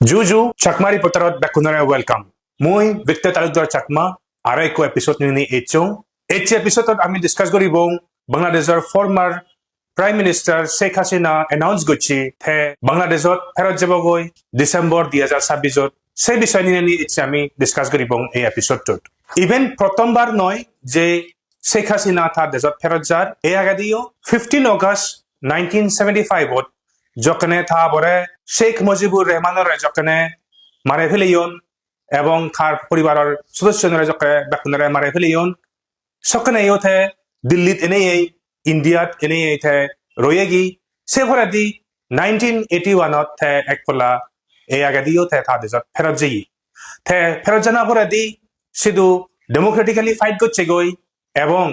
Juju, Chakma reporterot Bakunare welcome. Moi Victor Talukdar Chakma, aray ko episode ni Echong. Episode আমি discuss করibong বাংলাদেশের former Prime Minister Sheikh Hasina announce করছি the বাংলাদেশত ফেরত যাব গৈ December 2026 সেই বিষয় নিয়ে আমি ডিসকাস করibong এই এপিসোডটোত। ইভেন প্রথমবার নয় যে শেখ হাসিনা তার দেশত ফেরত যার এই আগে দিও 15 অগস্ট 1975 যখন থা বরে শেখ মুজিবুর রহমানের যখন মারে ফেলিয়ন এবং তার পরিবারের সদস্যরা যখন বেকুনরে মারে ফেলিয়ন সকনে ইয়োথে দিল্লিত এনেই ইন্ডিয়াত এনেই থে রয়েগি সে ভরে দি 1981 থে এক ফলা এই আগে দিও থে থা দেশত ফেরত যাই থে ফেরত জানা ভরে দি শুধু ডেমোক্রেটিক্যালি ফাইট করছে গই এবং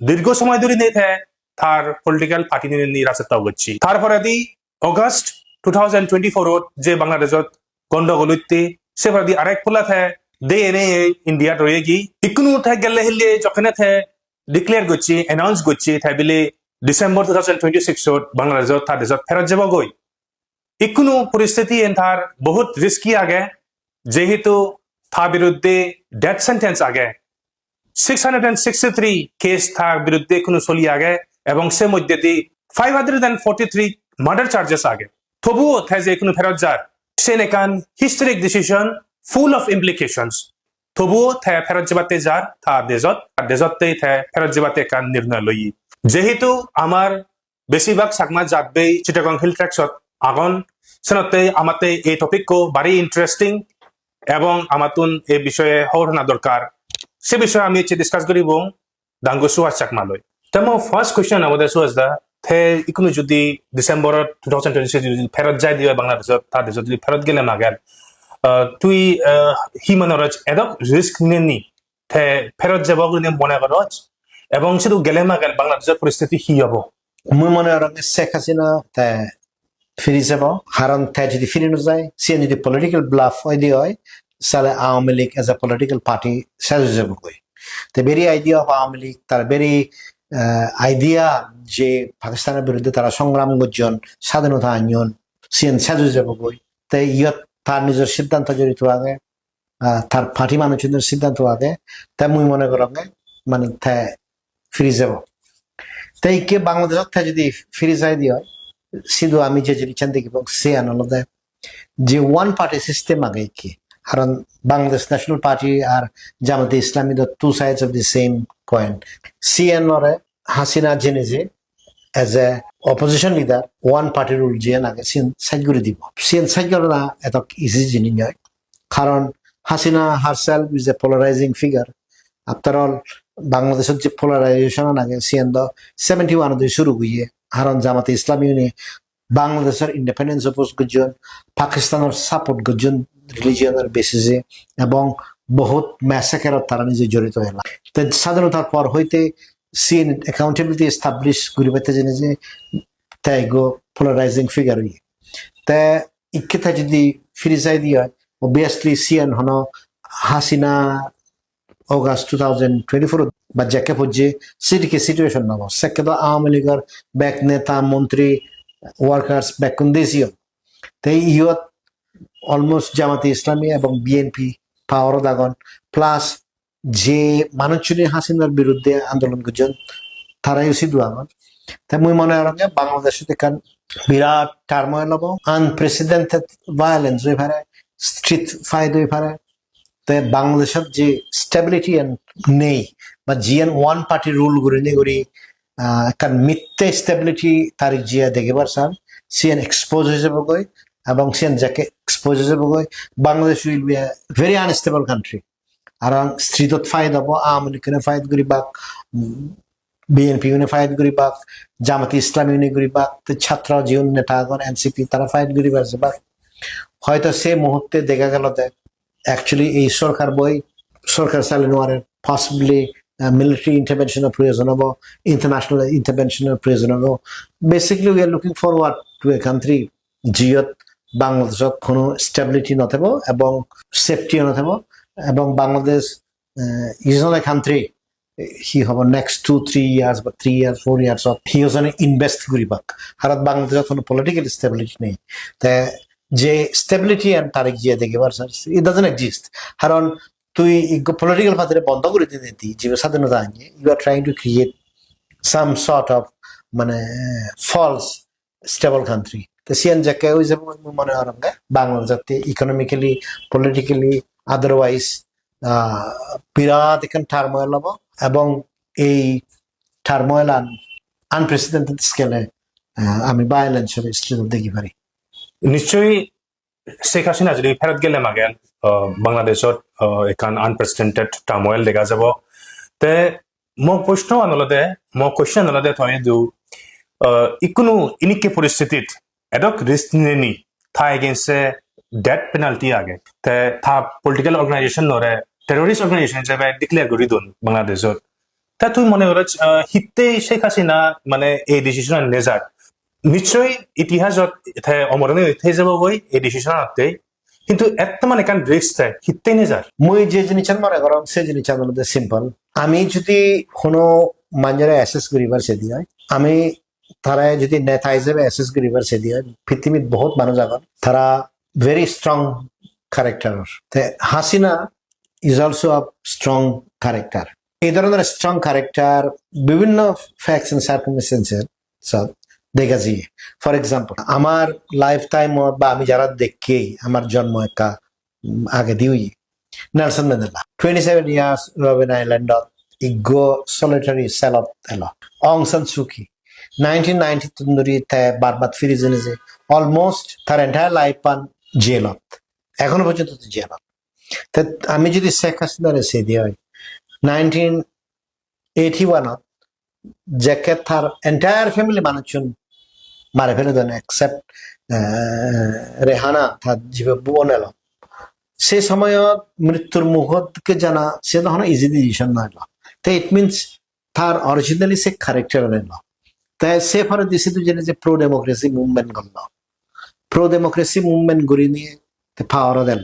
দীর্ঘ সময় ধরে নিয়ে থে তার পলিটিক্যাল পার্টি নিয়ে রাজত্ব করছি তারপরে দি অগস্ট 2024 যে বাংলাদেশত গন্ডগোল হইতে সে ভরে দি আরেক ফলা থে দে এনে ইন্ডিয়াত রয়েগি ইকুনো থে গেলে হিলে যখন থে ডিক্লেয়ার করছি অ্যানাউন্স করছি থে বিলে ডিসেম্বর 2026 বাংলাদেশত তার দেশত ফেরত যাব গই ইকুনো পরিস্থিতি তার বহুত রিস্কি আগে যেহেতু তার বিরুদ্ধে ডেথ সেন্টেন্স আগে 663 কেস তার বিরুদ্ধে কোনো চলি আগে এবং সে মধ্যে দি 543 মার্ডার চার্জেস আগে তবুও থে যে কোনো ফেরত যার সে নেকান historic decision full of implications তবুও থে ফেরত যাবাতে যার তার দেশতে থে ফেরত যাবাতে কান নির্ণয় লই যেহেতু আমার বেশিরভাগ সাকমা যাবে চিটাগং হিল ট্র্যাকসত আগন সেনতে আমাতে এই টপিক কো বাড়ি ইন্টারেস্টিং এবং আমাতুন এই বিষয়ে হওয়া দরকার সে বিষয়ে আমি ডিসকাস করিব দাঙ্গু সুয়াস চাকমালয় তেমন ফার্স্ট কোয়েশ্চন আমাদের সুয়াস দা থে ইকুনো যদি ডিসেম্বর 2026 যদি ফেরত যাই দিয়ে বাংলাদেশত তার দেশত যদি ফেরত গেলে না গেল তুই হিমানরজ এদক রিস্ক নেনি থে ফেরত যাব মনে করজ এবং শুধু গেলে না গেল বাংলাদেশের পরিস্থিতি কি হব মই মনে হয় শেখ হাসিনা তে ফিরি যাব কারণ তে যদি ফিরে যায় সে যদি পলিটিক্যাল ব্লাফ হয় দিয়ে হয় তাহলে Awami League as a political party সাজে যাব কই তে very idea of Awami League তার ভেরি আইডিয়া যে পাকিস্তানের বিরুদ্ধে তারা সংগ্রাম করছেন স্বাধীনতা আনিয়ন সিএন সাজে যাব কই তাই ইয়ত তার নিজের সিদ্ধান্ত জড়িত আগে তার পার্টি মানুষের সিদ্ধান্ত আগে তাই মুই মনে করেন মানে তে ফিরে যাব তাই কে বাংলাদেশত যদি ফিরে যাই দিয়ে শুধু আমি যে জিনিস দেখি সে আনন্দ যে ওয়ান পার্টি সিস্টেম আগে কি কারণ বাংলাদেশ ন্যাশনাল পার্টি আর Jamaat-e-Islami the two sides of the same coin সিএনরে হাসিনা জেনে যে as a opposition leader one party rule যে আগে সিএন সাইড করে দিব সিএন সাইড করে না এত ইজি জিনিস নয় কারণ Hasina herself is a polarising figure after all বাংলাদেশের যে পোলারাইজেশন আগে সিএন দ 71 দিয়ে শুরু হইয়ে কারণ জামাতে ইসলামী নিয়ে বাংলাদেশের ইন্ডিপেন্ডেন্স অপোজ করছেন পাকিস্তানের সাপোর্ট করছেন রিলিজিয়নের বেসিসে এবং বহুত ম্যাসাকারত তারা নিজে জড়িত হইল স্বাধীনতার পর হইতে সিএন অ্যাকাউন্টেবিলিটি এস্টাবলিশ করে পেতে জেনে যে তাই গো পোলারাইজিং ফিগার হইয়ে তা ইচ্ছা যদি ফিরে যাই দিয়ে অবভিয়াসলি সিএন হন হাসিনা অগাস্ট 2024 বা যাকে পড়ছে সেটিকে সিচুয়েশন নব সেকে তো আওয়ামী লীগের ব্যাক নেতা মন্ত্রী ওয়ার্কার্স ব্যাকুন দেশীয় তাই ইয়ত অলমোস্ট জামাতে ইসলামী এবং বিএনপি পাওয়ার দাগন প্লাস যে মানুষজনী হাসিনার বিরুদ্ধে আন্দোলন করছেন তারাই সিধু আগন তাই মুই মনে হয় বাংলাদেশে কারণ বিরাট টার্ময়েল হব আনপ্রেসিডেন্টেড ভায়োলেন্স হয়ে পারে স্ট্রিট ফাইট হয়ে পারে তাই বাংলাদেশের যে স্টেবিলিটি নেই বা জিএন ওয়ান পার্টি রুল করে নি করি কারণ মিথ্যে স্টেবিলিটি তার জিয়া দেখেবার চান সিএন এক্সপোজ হয়ে যাবে গই এবং সিএন যাকে এক্সপোজ হয়ে যাবে গই Bangladesh will be a very unstable country আর স্ট্রিটত ফাইট হব আওয়ামী লীগ ফাইট করি বাক বিএনপি ফাইট করি বাক জামাতে ইসলামী করি বাক ছাত্র জীবন নেতা এনসিপি তারা ফাইট করি পারছে বাক হয়তো সে মুহূর্তে দেখা গেল অ্যাকচুয়ালি এই সরকার চালানোয়ারের পসিবলি মিলিটারি ইন্টারভেনশনের প্রয়োজন হবো ইন্টারন্যাশনাল ইন্টারভেনশনের প্রয়োজন হবো basically we are looking forward to a country জিয়ত বাংলাদেশত কোনো স্টেবিলিটি নথব এবং সেফটিও নথব এবং Bangladesh is not a country হি হব নেক্সট 2-3 ইয়ার্স বা 3 ইয়ার্স 4 ইয়ার্স হি ওজনে ইনভেস্ট করিবাক আর বাংলাদেশত কোনো পলিটিক্যাল স্টেবিলিটি নেই তাই যে স্টেবিলিটি এন্ড তারিখ জিয়া দেখিবার ইট ডাজন্ট এক্সিস্ট কারণ তুই পলিটিক্যাল পার্টিরে বন্ধ করে দিতে দিই জীব স্বাধীনতা আনিয়ে you are trying to create some sort of মানে ফলস স্টেবল কান্ট্রি তো সিএন যাকে ওই যে মনে হয় বাংলাদেশ যাতে ইকোনমিক্যালি পলিটিক্যালি আদারওয়াইজ বিরাট এখন টার্ময়েল হব এবং এই টার্ময়েল আনপ্রেসিডেন্টেড স্কেলে আমি ভায়োলেন্স দেখি পারি নিশ্চয়ই শেখ হাসিনা যদি ফেরত গেলে মাগেন বাংলাদেশত এখন আনপ্রেসিডেন্টেড টার্ময়েল দেখা যাব তে মই প্ৰশ্ন আনলতে মই কোৱেশ্চন আনলতে থৈ দিওঁ ইকোনো ইনিকে পৰিস্থিতিত এডক ৰিস্ক নেনি থা এগেইনষ্ট ডেথ পেনাল্টি আগে তে থা পলিটিক্যাল অর্গানাইজেশন নরে টেরোরিস্ট অর্গানাইজেশন হিসেবে ডিক্লেয়ার করে দিন বাংলাদেশত তা তুই মনে কর হিতে শেখ হাসিনা মানে এই ডিসিশন নেজার নিশ্চয়ই ইতিহাসত অমরণে উঠে যাব বই এই ডিসিশন আনতে কিন্তু একটা মানে কান রিস্ক থাকে হিতে নেজার মুই যে জিনিস মনে করম সে জিনিস আমাদের সিম্পল আমি যদি কোনো মানুষের অ্যাসেস করিবার সে দিয়ে আমি তারা যদি নেতা হিসেবে অ্যাসেস করিবার সে দিয়ে পৃথিবীর বহুত মানুষ আছেন তারা very strong character Hasina is also a strong character এই ধরনের স্ট্রং ক্যারেক্টার বিভিন্ন ফ্যাক্টস এন্ড সার্কামস্টেন্সেস দেখা যায় ফর এক্সাম্পল আমার লাইফ টাইম বা আমি যারা দেখি আমার জন্ম একটা আগে দিই Nelson Mandela 27 years Robben Island ego solitary self এলো অং সান সুকি 1990 ধরে বারবার ফিরে জেনেছে অলমোস্ট তার এন্টায়ার লাইফ পান জেলত এখনো পর্যন্ত জেলত আমি যদি শেখ হাসিনার সে দিয়ে 1981 যাকে তার এন্টায়ার ফ্যামিলি মানুষজন মারে ফেলে দেন এক্সেপ্ট রেহানা তার জীবন বোন এলো সে সময়ত মৃত্যুর মুহূর্তকে জানা সে তখন ইজি ডিসিশন নয় তো ইট মিনস তার অরিজিনালি সে ক্যারেক্টার এলো তাই সে ফলে দিছে জেনে যে প্রো ডেমোক্রেসি মুভমেন্ট করলো প্রো ডেমোক্রেসি মুভমেন্ট গড়ি নিয়ে পাওয়ার দিল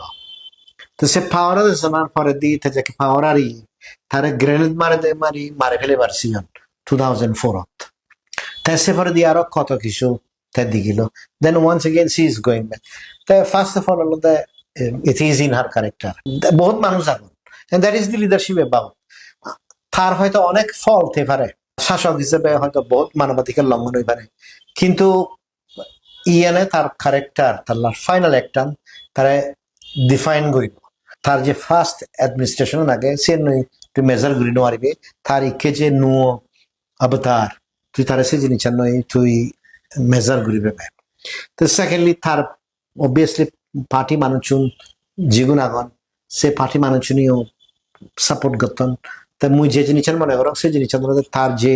তো সে পাওয়ার জানার পরে দিয়ে যাকে পাওয়ার আরি তারে গ্রেনেড মারে ফেলে পারছি 2004 তাই সে পরে দিয়ে আরো কত কিছু তাই দিল then once again she is going back তাই ফার্স্ট অফ অল হলো it is in her character বহুত মানুষ আগুন and that is the leadership about তার হয়তো অনেক ফল হতে পারে শাসক হিসেবে হয়তো বহুত মানবাধিকার লঙ্ঘন হয়ে পারে কিন্তু ইএনএ তার ক্যারেক্টার তার ফাইনাল একটা তারা ডিফাইন করিব তার যে ফার্স্ট অ্যাডমিনিস্ট্রেশন আগে সে তুই মেজার করি নোৱাৰিবি তার ইকে যে নুয়ো অবতার তুই তারা সে জিনিস নয় তুই মেজার করিবে তো সেকেন্ডলি তার অবভিয়াসলি পার্টি মানুষজন জিগুন আগন সে পার্টি মানুষজনীও সাপোর্ট করতেন তা মুই যে জিনিসের মনে করো সেই জিনিসের মধ্যে তার যে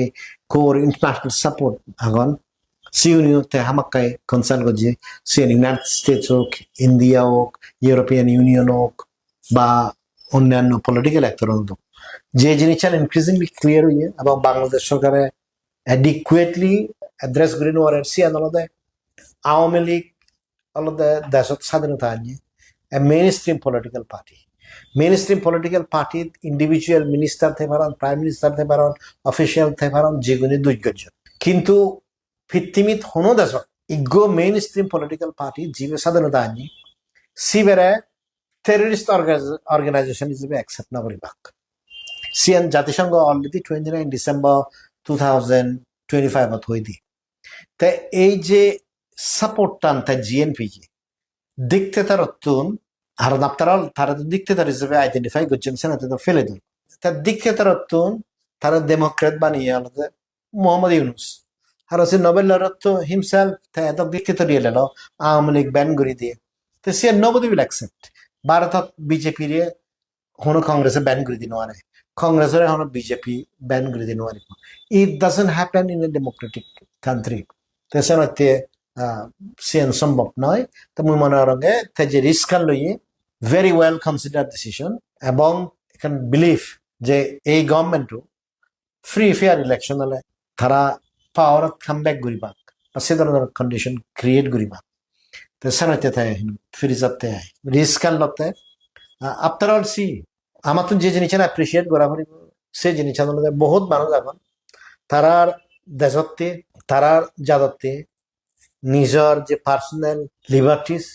কোর ইন্টারন্যাশনাল সাপোর্ট আগন সিউনিও তে হামাক্কায় কনসার্ন করছে সে ইউনাইটেড স্টেটস হোক ইন্ডিয়া হোক ইউরোপিয়ান ইউনিয়ন হোক বা অন্যান্য পলিটিক্যাল অ্যাক্টর হোক যে জিনিসটা ইনক্রিজিংলি ক্লিয়ার হইয়ে এবং বাংলাদেশ সরকারে অ্যাডিকুয়েটলি অ্যাড্রেস করে নেওয়ার সি আদালতে আওয়ামী লীগ আলাদা দেশত স্বাধীনতা আনিয়ে main stream political party individual minister থেকে পারেন প্রাইম মিনিস্টার থেকে পারেন অফিসিয়াল থেকে পারেন যেগুলি দুইজন কিন্তু পৃথিবীত হনো দেশ ego main stream political party জীবে স্বাধীনতা আনি সিবেরে টেররিস্ট অর্গানাইজেশন হিসেবে অ্যাকসেপ্ট না করি বাক সিএন জাতিসংঘ অলরেডি 29 ডিসেম্বর 2025 হয়ে দি তাই এই যে সাপোর্ট টান তাই জিএনপি কে দেখতে তার অত্যন আর আপনারা তারা তো দেখতে তার হিসেবে আইডেন্টিফাই করছেন সেনাতে তো ফেলে দিন তার দেখতে তার অত্যন তারা ডেমোক্রেট বানিয়ে আলাদা মোহাম্মদ ইউনুস আর হচ্ছে নোবেল লরেট হিমসেলফ এত দেখতে তো দিয়ে এলো আওয়ামী লীগ ব্যান করে দিয়ে তো সে নোবডি উইল অ্যাকসেপ্ট ভারতত বিজেপি রে হনো কংগ্রেসে ব্যান করে দিন আরে কংগ্রেসের হনো বিজেপি ব্যান করে দিন আরে it doesn't happen in a democratic country তো সেনাতে সিএন সম্ভব নয় তো মুই মনে রঙে যে রিস্ক লইয়ে ভেরি ওয়েল কনসিডার ডিসিশন এবং এখান বিলিভ যে এই গভর্নমেন্টও ফ্রি ফেয়ার ইলেকশন হলে তারা পাওয়ারত কাম ব্যাক করিবা বা সে ধরনের কন্ডিশন ক্রিয়েট করিবা তো সেনাতে তাই ফিরে যাতে রিস্ক লতে আফটার অল সি আমার তো যে জিনিস অ্যাপ্রিসিয়েট করা পারিব সেই জিনিস বহুত মানুষ এখন তারার দেশতে তারার যাদতে নিজের যে পার্সোনাল লিবার্টিস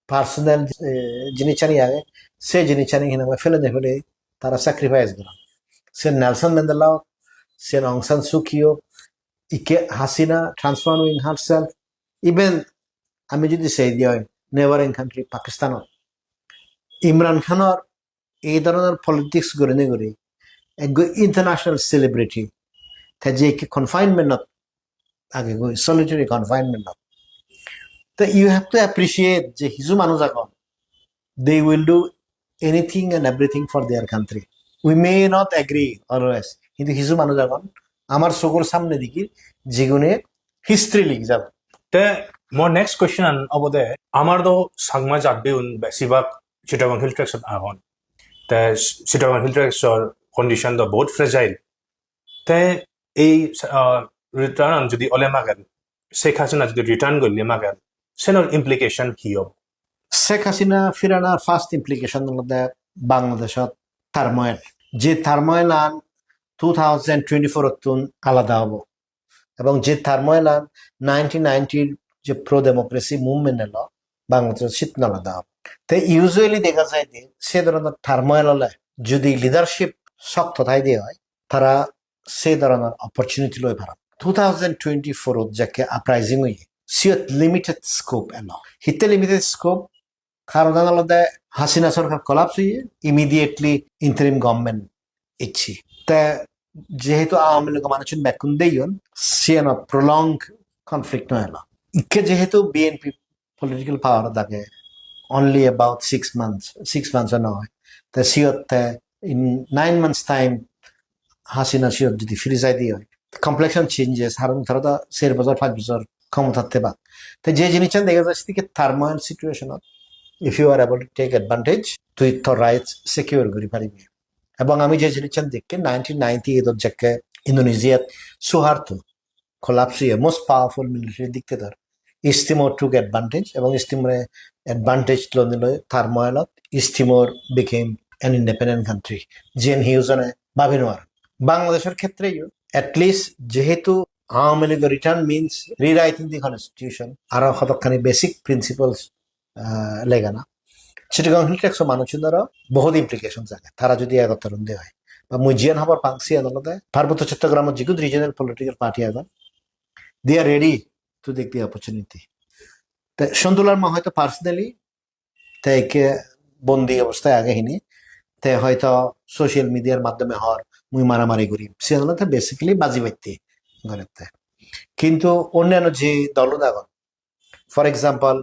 পার্সোনাল জিনিসানি আগে সে জিনিসানি হিনা ফেলে দে ফেলে তারা স্যাক্রিফাইস করা সে নেলসন ম্যান্ডেলা সে অং সান সু কি ইকে হাসিনা ট্রান্সফর্মিং হারসেলফ ইভেন আমি যদি সেই দিয়ে নেভারিং কান্ট্রি পাকিস্তানত ইমরান খানৰ এই ধরনের পলিটিক্স করে নে করে এক ইন্টারন্যাশনাল সেলিব্রিটি তা যে কি কনফাইনমেন্ট আগে গই সলিটারি কনফাইনমেন্ট তো ইউ হ্যাভ টু অ্যাপ্রিসিয়েট যে হিজু মানুষ এখন they will do anything and everything for their country we may not agree always কিন্তু হিজু মানুষ এখন আমার চকুর সামনে দেখি যেগুনে হিস্ট্রি লিখ যাব তে মোৰ নেক্সট কুৱেশ্যন হ'ব দে আমাৰতো চাংমা জাতবি বেছিভাগ চিটাগং হিল ট্ৰেক্সত আহন তে চিটাগং হিল ট্ৰেক্সৰ কণ্ডিশ্যনটো বহুত ফ্ৰেজাইল তে এই ৰিটাৰ্ণ যদি ওলে মাগেন শেখ হাসিনা যদি ৰিটাৰ্ণ কৰিলে মাগেন সেনৰ ইমপ্লিকেশ্যন কি হ'ব শেখ হাসিনা ফিরানার ফার্স্ট ইমপ্লিকেশন মধ্যে বাংলাদেশত থার্ময়েল যে থার্ময়েল আন 2024 আলাদা হব এবং যে থার্ময়েল আন 1990 যে প্রো ডেমোক্রেসি মুভমেন্ট এলো বাংলাদেশের শীত আলাদা হবে তো ইউজুয়ালি দেখা যায় যে সে ধরনের থার্ময়েল হলে যদি লিডারশিপ শক্ত থাই দিয়ে হয় তারা সে ধরনের অপরচুনিটি লই ভাড়া 2024 যাকে আপরাইজিং হয়ে সিয়ত লিমিটেড স্কোপ এলো হিতে লিমিটেড স্কোপ কারণ আলাদা হাসিনা সরকার কলাপস হয়ে ইমিডিয়েটলি ইন্টারিম গভর্নমেন্ট ইচ্ছি তা যেহেতু আওয়ামী লীগ মানুষের ব্যাকুন দেইন সিয়ানো প্রলং কনফ্লিক্ট নয় এলো ইকে যেহেতু বিএনপি পলিটিক্যাল পাওয়ার থাকে অনলি অ্যাবাউট 6 months নয় তা সিয়ত ইন 9 months টাইম হাসিনা সিয়ত যদি ফিরে যাই দিয়ে হয় কমপ্লেকশন চেঞ্জেস হারুন ধরো 4 বছর 5 বছর ক্ষমতাতে বা তো যে জিনিসটা দেখা যাচ্ছে কি thermal situation if you are able to take advantage তুই তোর রাইটস সিকিউর করি পারিবি এবং আমি যে জিনিসটা দেখি 1998 যাকে ইন্দোনেশিয়াত সুহার্তো collapse most powerful military dictator East-Timor took advantage এবং East-Timor advantage lo nilo turmoil East-Timor became an independent country Jane Hughes babinwar বাংলাদেশের ক্ষেত্রে at least যেহেতু Awami League return means rewriting the constitution আর কতখানি বেসিক প্রিন্সিপালস লেগে না চিটাগং হিল ট্যাক্স মানুষের দ্বারা বহুত ইমপ্লিকেশন থাকে তারা যদি একতরণ দিয়ে হয় বা মুজিয়ান হবার পাংসি আদালতে পার্বত্য চট্টগ্রামের যেগুলো রিজনাল পলিটিক্যাল পার্টি এখন they are ready to take the opportunity সন্তুলার মা হয়তো পার্সোনালি তাইকে বন্দি অবস্থায় আগে হিনি তে হয়তো সোশ্যাল মিডিয়ার মাধ্যমে হওয়ার মুই মারামারি করি সে আদালতে বেসিক্যালি বাজি বাইতে ঘরেতে কিন্তু অন্যান্য যে দলদাগন ফর এক্সাম্পল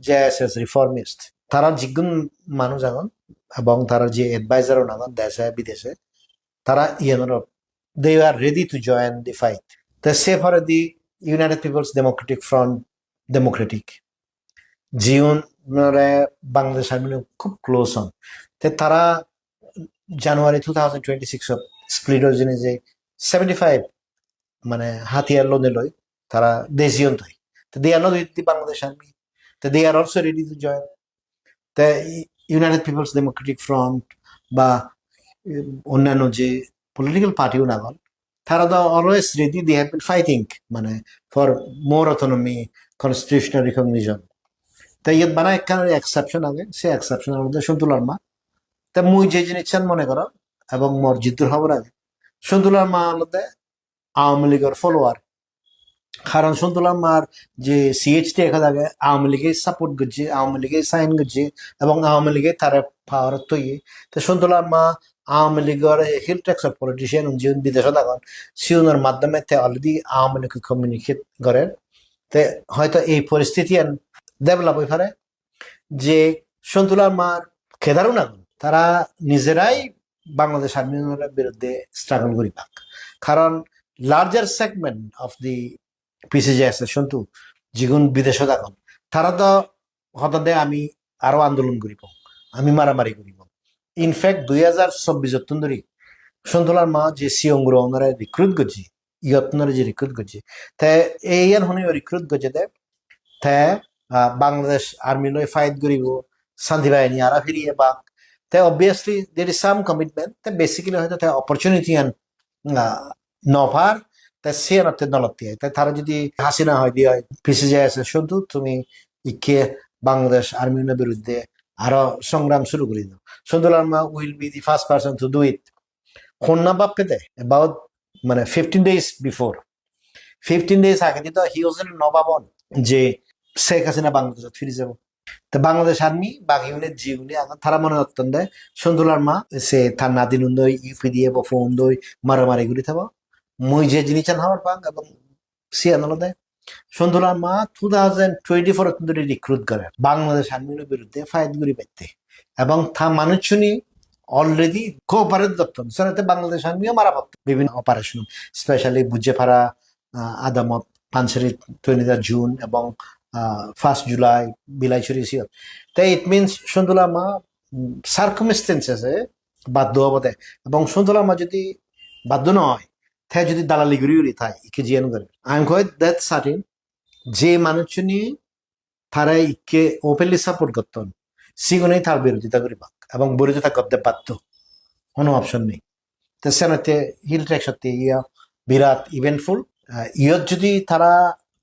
জেএসএস রিফর্মিস্ট তারা জিগুন মানুষ এখন এবং তারা যে এডভাইজারও নাগন দেশে বিদেশে তারা they are ready to join the fight দ্য সেফ আর the United Peoples Democratic Front Democratic জিউন বাংলাদেশ আর্মি খুব ক্লোজ হন তারা জানুয়ারি 2026 স্প্লিটর জন্য যে 75 মানে হাতিয়ার লোনে লই তারা দেশীয় তাই তো they are not with the Bangladesh army তো they are also ready to join the United Peoples Democratic Front বা অন্যান্য যে পলিটিক্যাল পার্টিও না হল তারা তো always ready they have been fighting মানে for more autonomy constitutional recognition তা ইয়ে বানা একখানে এক্সেপশন আগে সে এক্সেপশনের মধ্যে সন্তুলার মা তা মুই যে জিনিস মনে করো এবং মোর জিদ্দুর খবর আগে সন্তুলার মা মধ্যে আওয়ামী লীগের ফলোয়ার কারণ সন্তুলার মার যে সিএইচটি একা থাকে আওয়ামী লীগে সাপোর্ট করছে আওয়ামী লীগে সাইন করছে এবং আওয়ামী লীগে তারা পাওয়ার তৈরি তো সন্তুলার মা আওয়ামী লীগের হিল ট্যাক্সের পলিটিশিয়ান যে বিদেশে থাকেন সিউনের মাধ্যমে তে অলরেডি আওয়ামী লীগ কমিউনিকেট করেন তে হয়তো এই পরিস্থিতি ডেভেলপ হয়ে পারে যে সন্তুলার মার খেদারও না তারা নিজেরাই বাংলাদেশ আর্মির বিরুদ্ধে স্ট্রাগল করি পাক কারণ larger segment of the PCJSS Santu যেগুন বিদেশে থাকুন তারা তো হঠাৎ আমি আরো আন্দোলন করিব আমি মারামারি করিব ইনফ্যাক্ট 2024 ধরে সন্তুলার মা যে সিয়ংগুর ওনারা রিক্রুট করছি ইয়তনারে যে রিক্রুট করছে তাই এই হনে রিক্রুট করছে তাই বাংলাদেশ আর্মি লয় ফাইট করিব শান্তি বাহিনী আরা ফিরিয়ে বা তাই obviously there is some commitment তাই বেসিক্যালি হয়তো তাই অপরচুনিটি আন নভার তাই সে নতে দলত দিয়ে তাই তারা যদি হাসিনা হয় দিয়ে হয় পিছিয়ে যায় আছে শুধু তুমি ইকে বাংলাদেশ আর্মির বিরুদ্ধে আরো সংগ্রাম শুরু করে দিল Santu Larma will be the first person to do it কন্যা বাপ্পে দেয় অ্যাবাউট মানে 15 days বিফোর 15 days আগে দিত হি ওয়াজ নবাবন যে শেখ হাসিনা বাংলাদেশত ফিরে যাব তো বাংলাদেশ আর্মি বাকি ইউনিট জি ইউনিট এখন তারা মনে করতেন দেয় সন্দুল আর্মা সে তার নাদিন উন্দই ইউপি দিয়ে বা ফোন দই মারামারি গুলি থাকবো মই যে জিনিস হওয়ার পাং এবং সিয়ানল দেয় সন্দুল আর্মা 2024 কিন্তু রিক্রুট করে বাংলাদেশ আর্মির বিরুদ্ধে ফাইট গুলি পাইতে এবং তা মানুষ শুনি অলরেডি কোঅপারেট করতেন সেটাতে বাংলাদেশ আর্মিও মারা পড়ত বিভিন্ন অপারেশন স্পেশালি বুজেপাড়া আদামত পানসারি 20 জুন এবং 1 জুলাই বিলাইছড়ি সিয়ত তাই ইট মিনস সন্দুল আর্মা সার্কামস্টেন্সেসে বাধ্য হবতে এবং সন্দুল আর্মা যদি বাধ্য নয় তাই যদি দালালি গুড়ি উড়ি থাই ইকে জিয়ান করে I am quite that certain যে মানুষজনী তারা ইকে ওপেনলি সাপোর্ট করতেন সিগুনেই তার বিরোধিতা করি পাক এবং বিরোধিতা করতে বাধ্য কোনো অপশন নেই তো সেনাতে হিল ট্রেক সত্যি ইয়া বিরাট ইভেন্টফুল ইয়ত যদি তারা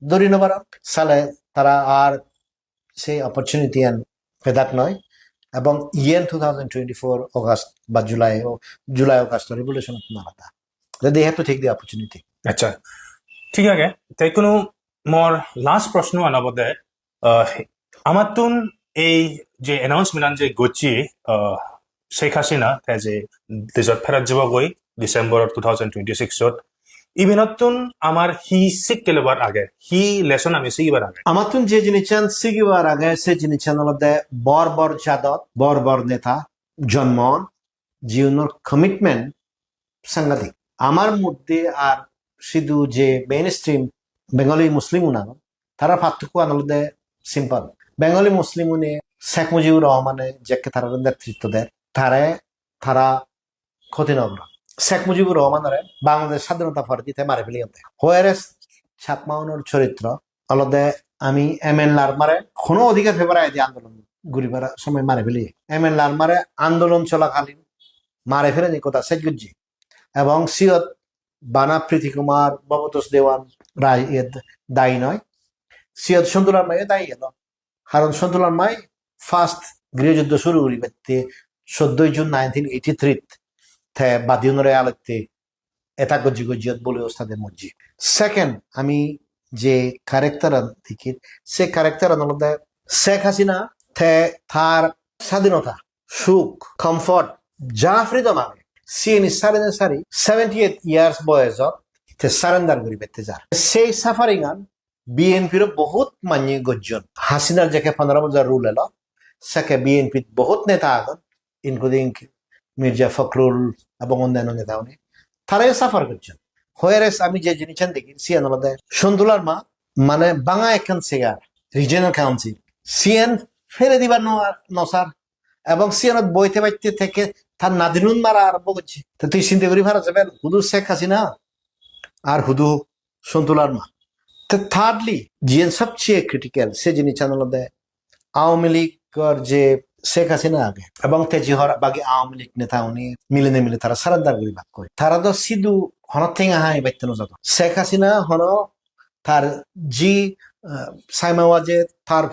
দৌড়ি নেবার সালে তারা আর সেই অপরচুনিটি আন পেদাক নয় এবং ইয়েন 2024 অগাস্ট বা জুলাই অগাস্ট রেভলিউশন আলাদা they have to take the opportunity আচ্ছা ঠিক আছে তাই কোনো মোৰ লাষ্ট প্ৰশ্ন আনাবদে আমার তুন এই যে এনাউন্সমেন্ট যে গছি শেখ হাসিনা তাই যে দেশত ফেরত যাব গই ডিসেম্বর 2026 ইভেনতুন আমার হি শিখ কেলবার আগে হি লেসন আমি শিখিবার আগে আমার তুন যে জিনিস শিখিবার আগে সে জিনিস মধ্যে বর জাদত বর নেতা জন্মন জীবনের কমিটমেন্ট সাংঘাতিক আমার মধ্যে আর শুধু যে মেইন স্ট্রিম বেঙ্গলি মুসলিম উনান তারা পার্থক্য আনলদে সিম্পল বেঙ্গলি মুসলিম উনি শেখ মুজিবুর রহমানে যাকে তারা নেতৃত্ব দেয় তারা ক্ষতি নগর শেখ মুজিবুর রহমানের বাংলাদেশ স্বাধীনতা ফরজিতে মারে ফেলি হোয়ারেস ছাতমাউনের চরিত্র আলাদা আমি এম এন লারমারে কোনো অধিকার ফেবার যে আন্দোলন ঘুরিবার সময় মারে ফেলি এম এন লারমারে আন্দোলন চলাকালীন মারে ফেলেনি কোথা শেখ গুজ্জি এবং সিয়ত বানা প্রীতি কুমার ভবতোষ দেওয়ান রায় দায়ী নয় সিয়ত সন্দুল আর্মাই দায়ী এলো কারণ সন্দুল আর্মাই ফার্স্ট গৃহযুদ্ধ শুরু করি ব্যক্তি 14 জুন 1983 বাদিউনরে আলতে এটা গজ্জিয়ত বলে ওস্তাদের মর্জি সেকেন্ড আমি যে ক্যারেক্টার দেখি সে ক্যারেক্টার আনলদে শেখ হাসিনা তার স্বাধীনতা সুখ কমফর্ট যা ফ্রিডম আগে সিএনই সারি 78 ইয়ার্স বয়সত সারেন্ডার করি পেতে যার সেই সাফারিং আন বিএনপির বহুত মান্য গজ্জন হাসিনার যাকে 15 বছর রুল এলো সেকে বিএনপি বহুত নেতা আগত ইনক্লুডিং মির্জা ফখরুল এবং অন্যান্য নেতা উনি তারাই সাফার করছেন হোয়ারেস আমি যে জিনিস দেখি সিএন আলাদা সন্দুল আর্মা মানে বাঙা একখান সেগার রিজিয়নাল কাউন্সিল সিএন ফেলে দিবার নসার এবং সিএনত বইতে বাইতে থেকে তার নাদিনুন মারা আরম্ভ করছে তো তুই চিন্তা করি ভাড়া যাবেন হুদু শেখ হাসিনা আর হুদু সন্দুল আর্মা তো থার্ডলি জিএন সবচেয়ে ক্রিটিক্যাল সে জিনিস আনলদে আওয়ামী লীগের যে শেখ হাসিনা আগে এবং তেজিহর বাকি আওয়ামী লীগ নেতা উনি মিলে তারা সারাদার করি ভাগ করে তারা তো সিধু হন ঠেঙা হাই বাইতে নজাত শেখ হাসিনা হন তার জি সাইমা ওয়াজেদ তার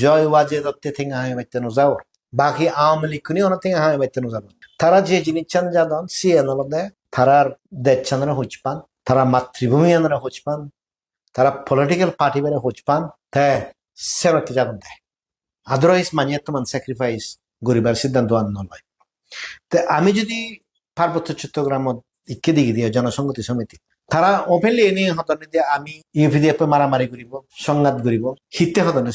জয় ওয়াজেদ ঠেঙা হাই বাইতে নজাও বাকি আওয়ামী লীগ খুনি হন ঠেঙা হাই বাইতে নজাব তারা যে জিনিস চান জানান সে আনলদে তারার দেশ চান্দরা হুচ পান তারা মাতৃভূমি আনরা হুচ পান তারা পলিটিক্যাল পার্টি বেড়ে হুচ পান তাই সেরতে জানান দেয় আদারওয়াইজ মানিয়ে তোমার স্যাক্রিফাইস গরিবার সিদ্ধান্ত আন নয় তো আমি যদি পার্বত্য চট্টগ্রাম ইকে দিকে দিয়ে জনসংহতি সমিতি তারা ওপেনলি এনে হতনে দিয়ে আমি ইউপিডিএফ মারামারি করিব সংঘাত করিব হিতে হতনে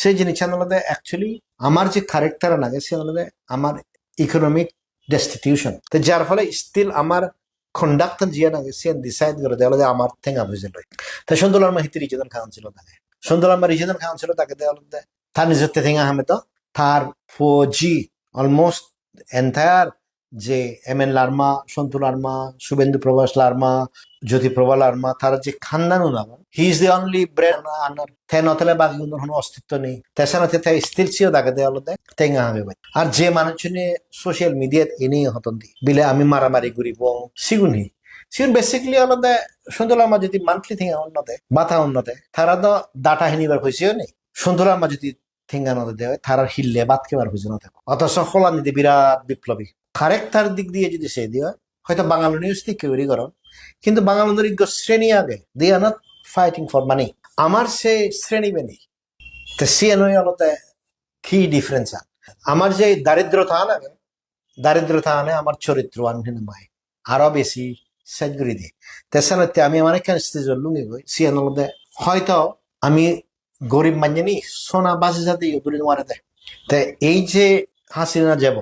সেই জিনিস আনলদে অ্যাকচুয়ালি আমার যে ক্যারেক্টার লাগে সে আনলদে আমার ইকোনমিক ডেস্টিটিউশন তো যার ফলে স্টিল আমার কন্ডাক্ট জিয়া নাগে সে ডিসাইড করে দেওয়া আমার ঠেঙ্গা বুঝে লয় তাই সন্দুল আর্মা হিতে রিজনাল কাউন্সিল থাকে সন্দুল আর্মা রিজনাল কাউন্সিল তাকে দেওয়া তার নিজের ঠেঙ্গা হামে তো তার ফৌজি অলমোস্ট এন্টায়ার যে এম এন লার্মা সন্তুল আর্মা শুভেন্দু প্রভাস লার্মা জ্যোতি প্রভা লার্মা তার যে খানদান উনাগন he is the only brain আনার তে নতলে বাকি কোনো অস্তিত্ব নেই তেসানাতে তাই স্টিল সিও দাগে দেওয়া হলো টেঙ্গা হবে আর যে মানুষ নিয়ে সোশ্যাল মিডিয়াত এনে হতন দি বিলে আমি মারামারি করিব সিগুন বেসিক্যালি আলাদা সন্তুল আর্মা যদি মান্থলি থেকে উন্নতে বাথা উন্নতে তারা তো ডাটা হিনিবার হয়েছেও নেই সন্তুল আর্মা যদি থিঙ্গানো দেওয়া হয় তার হিললে বাদ কেবার বুঝে না থাকো অথচ হলান্দিতে বিরাট বিপ্লবী কারেক্টার দিক দিয়ে যদি সে দিয়ে হয়তো বাঙালি নিউজ থেকে তৈরি করন কিন্তু বাঙালিদের শ্রেণী আগে they are not fighting for money আমার সে শ্রেণী বেনি তো সিএনওই আলোতে কি ডিফারেন্স আমার যে দারিদ্রতা আনে দারিদ্রতা আনে আমার চরিত্র আনহিনে মাই আরো বেশি সেজগুড়ি দিই তেসানতে আমি আমার এখানে স্টেজের লুঙ্গি গই সিএন মধ্যে হয়তো আমি গরিব মাঞ্জানি সোনা বাসে যাতে দূরে মারে দেয় তা এই যে হাসিনা যাব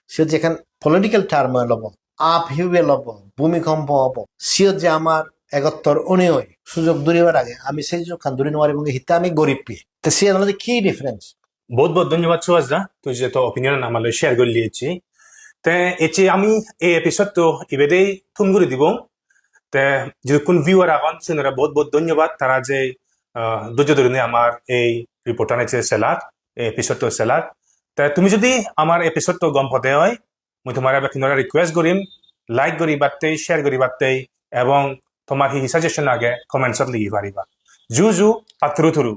সে যেখান পলিটিক্যাল টার্ম লব আপ হিউবে লব ভূমিকম্প হব সিও যে আমার এগত্তর অনিয়ই সুযোগ দূরিবার আগে আমি সেই সুযোগ খান দূরে নেওয়ার এবং হিতে আমি গরিব পেয়ে তো সিএন মধ্যে কি ডিফারেন্স বহুত বহুত ধন্যবাদ সুভাষ দা তুই যে তো অপিনিয়ন আমালৈ শেয়ার করে দিয়েছি তে এটি আমি এই এপিসোডটো ইবেদেই থুম করে দিব তে যে কোন ভিউয়ার আগন সেনারা বহুত বহুত ধন্যবাদ তারা যে ধৈর্য ধরে আমার এই রিপোর্ট আনেছে সেলার এই এপিসোডটো সেলার তে তুমি যদি আমার এপিসোডটো গম পদে হয় মই তোমার কিনারা রিকোয়েস্ট করিম লাইক করি বার্তেই শেয়ার করি বার্তেই এবং তোমার হি সাজেশন আগে কমেন্টসত লিখি পারিবা জু পাথরু থুরু